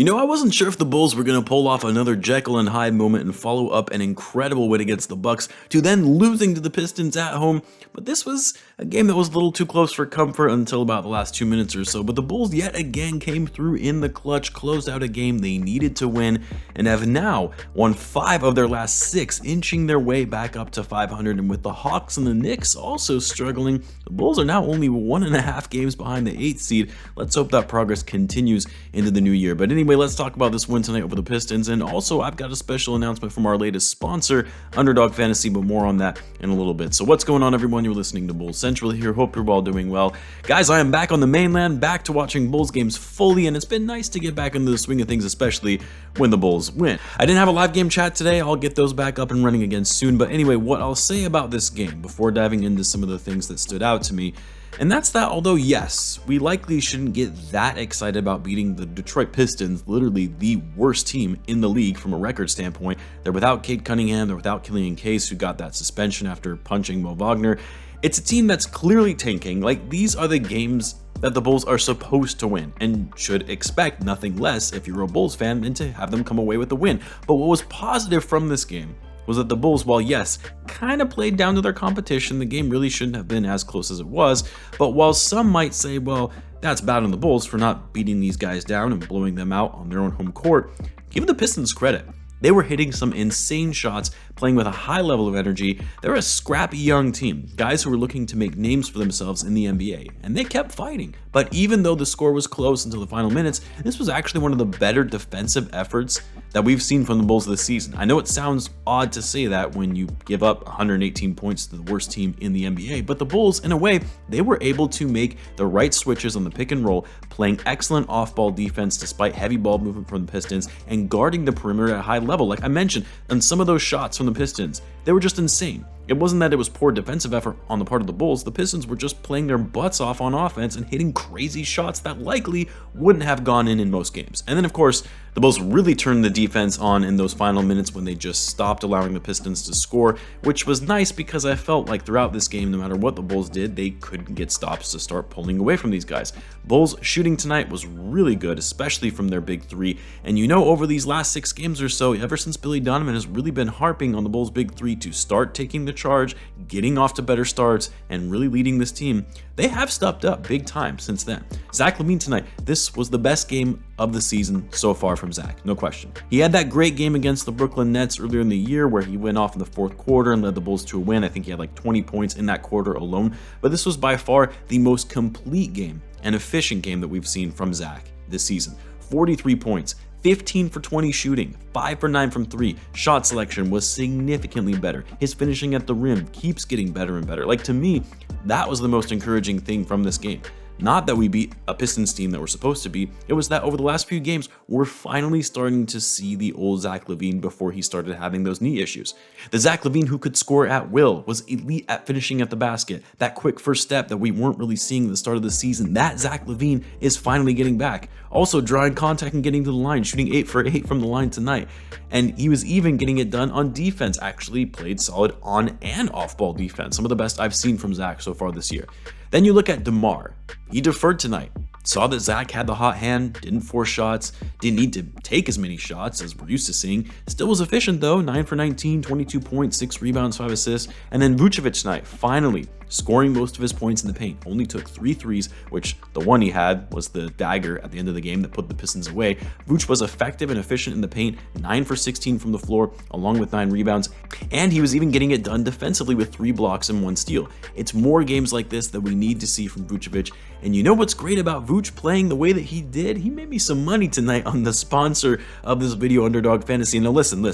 I wasn't sure if the Bulls were going to pull off another Jekyll and Hyde moment and follow up an incredible win against the Bucks to then losing to the Pistons at home, but this was a game that was a little too close for comfort until about the last 2 minutes or so. But the Bulls yet again came through in the clutch, closed out a game they needed to win, and have now won 5 of their last 6, inching their way back up to 500. And with the Hawks and the Knicks also struggling, the Bulls are now only 1.5 games behind the 8th seed. Let's hope that progress continues into the new year. But anyway, let's talk about this win tonight over the Pistons. And also, I've got a special announcement from our latest sponsor, Underdog Fantasy, but more on that in a little bit. So what's going on, everyone? You're listening to Bulls Central here. Hope you're all doing well. Guys, I am back on the mainland, back to watching Bulls games fully, and it's been nice to get back into the swing of things, especially when the Bulls win. I didn't have a live game chat today. I'll get those back up and running again soon. But anyway, what I'll say about this game before diving into some of the things that stood out to me, and that's that although yes, we likely shouldn't get that excited about beating the Detroit Pistons, literally the worst team in the league from a record standpoint. They're without Cade Cunningham, they're without Killian Case, who got that suspension after punching Mo Wagner. It's a team that's clearly tanking. Like, these are the games that the Bulls are supposed to win and should expect nothing less if you're a Bulls fan than to have them come away with a win. But what was positive from this game was that the Bulls, while yes, kind of played down to their competition, the game really shouldn't have been as close as it was. But while some might say, well, that's bad on the Bulls for not beating these guys down and blowing them out on their own home court, give the Pistons credit. They were hitting some insane shots, playing with a high level of energy. They're a scrappy young team, guys who were looking to make names for themselves in the NBA, and they kept fighting. But even though the score was close until the final minutes, this was actually one of the better defensive efforts that we've seen from the Bulls this season. I know it sounds odd to say that when you give up 118 points to the worst team in the NBA, but the Bulls, in a way, they were able to make the right switches on the pick and roll, playing excellent off-ball defense despite heavy ball movement from the Pistons, and guarding the perimeter at a high level. Like I mentioned, and some of those shots from the Pistons, they were just insane. It wasn't that it was poor defensive effort on the part of the Bulls. The Pistons were just playing their butts off on offense and hitting crazy shots that likely wouldn't have gone in most games. And then, of course, the Bulls really turned the defense on in those final minutes when they just stopped allowing the Pistons to score, which was nice because I felt like throughout this game, no matter what the Bulls did, they couldn't get stops to start pulling away from these guys. Bulls shooting tonight was really good, especially from their big three. And over these last 6 games or so, ever since Billy Donovan has really been harping on the Bulls' big three to start taking the charge, getting off to better starts, and really leading this team, they have stepped up big time since then. Zach Lavine tonight, this was the best game of the season so far from Zach, no question. He had that great game against the Brooklyn Nets earlier in the year where he went off in the 4th quarter and led the Bulls to a win. I think he had like 20 points in that quarter alone, but this was by far the most complete game and efficient game that we've seen from Zach this season. 43 points, 15 for 20 shooting, 5 for 9 from 3. Shot selection was significantly better. His finishing at the rim keeps getting better and better. Like, to me, that was the most encouraging thing from this game. Not that we beat a Pistons team that we're supposed to beat, it was that over the last few games, we're finally starting to see the old Zach Lavine before he started having those knee issues. The Zach Lavine who could score at will, was elite at finishing at the basket. That quick first step that we weren't really seeing at the start of the season, that Zach Lavine is finally getting back. Also drawing contact and getting to the line, shooting 8 for 8 from the line tonight. And he was even getting it done on defense, actually played solid on and off ball defense. Some of the best I've seen from Zach so far this year. Then you look at DeMar. He deferred tonight. Saw that Zach had the hot hand, didn't force shots, didn't need to take as many shots as we're used to seeing. Still was efficient though, 9 for 19, 22 points, 6 rebounds, 5 assists. And then Vucevic tonight, finally scoring most of his points in the paint. Only took 3 threes, which the one he had was the dagger at the end of the game that put the Pistons away. Vuce was effective and efficient in the paint, 9 for 16 from the floor, along with 9 rebounds. And he was even getting it done defensively with 3 blocks and 1 steal. It's more games like this that we need to see from Vucevic. And you know what's great about Vuce playing the way that he did? He made me some money tonight on the sponsor of this video, Underdog Fantasy. Now listen,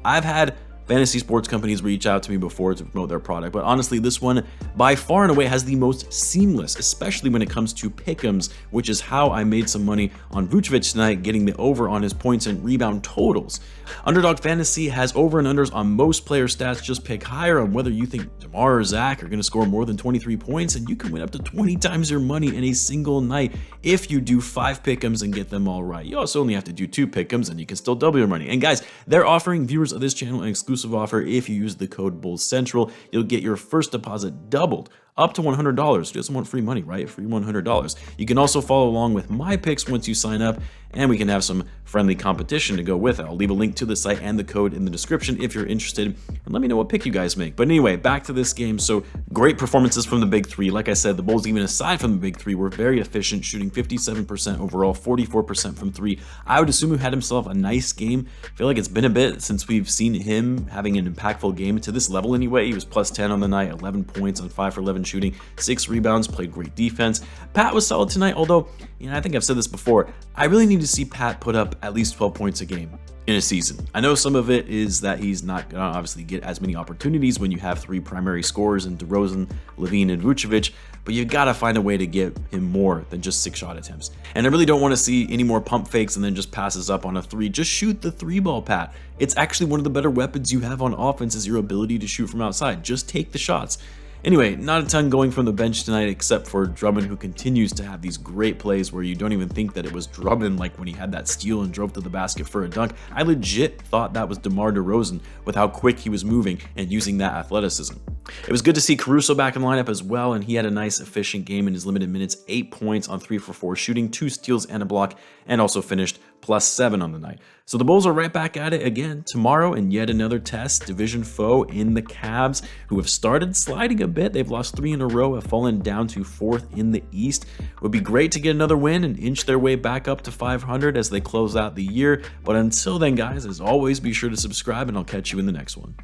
I've had fantasy sports companies reach out to me before to promote their product, but honestly, this one by far and away has the most seamless, especially when it comes to pick'ems, which is how I made some money on Vucevic tonight, getting the over on his points and rebound totals. Underdog Fantasy has over and unders on most player stats. Just pick higher on whether you think DeMar or Zach are going to score more than 23 points, and you can win up to 20 times your money in a single night if you do 5 pick'ems and get them all right. You also only have to do 2 pick'ems and you can still double your money. And guys, they're offering viewers of this channel an exclusive offer. If you use the code BULLSCENTRAL, you'll get your first deposit doubled up to $100. Who doesn't want free money, right? Free $100. You can also follow along with my picks once you sign up, and we can have some friendly competition to go with it. I'll leave a link to the site and the code in the description if you're interested, and let me know what pick you guys make. But anyway, back to this game. So great performances from the big three. Like I said, the Bulls, even aside from the big three, were very efficient, shooting 57% overall, 44% from three. I would assume he had himself a nice game. I feel like it's been a bit since we've seen him having an impactful game to this level anyway. He was plus 10 on the night, 11 points on 5 for 11 shooting, 6 rebounds, played great defense. Pat was solid tonight, although, I think I've said this before, I really need to see Pat put up at least 12 points a game in a season. I know some of it is that he's not going to obviously get as many opportunities when you have 3 primary scorers in DeRozan, Lavine, and Vucevic, but you got to find a way to get him more than just 6 shot attempts. And I really don't want to see any more pump fakes and then just passes up on a 3. Just shoot the 3-ball, Pat. It's actually one of the better weapons you have on offense is your ability to shoot from outside. Just take the shots. Anyway, not a ton going from the bench tonight except for Drummond, who continues to have these great plays where you don't even think that it was Drummond, like when he had that steal and drove to the basket for a dunk. I legit thought that was DeMar DeRozan with how quick he was moving and using that athleticism. It was good to see Caruso back in the lineup as well, and he had a nice efficient game in his limited minutes, 8 points on 3 for 4 shooting, 2 steals and a block, and also finished plus 7 on the night. So the Bulls are right back at it again tomorrow in yet another test. Division foe in the Cavs, who have started sliding a bit. They've lost 3 in a row, have fallen down to 4th in the East. It would be great to get another win and inch their way back up to 500 as they close out the year. But until then, guys, as always, be sure to subscribe, and I'll catch you in the next one.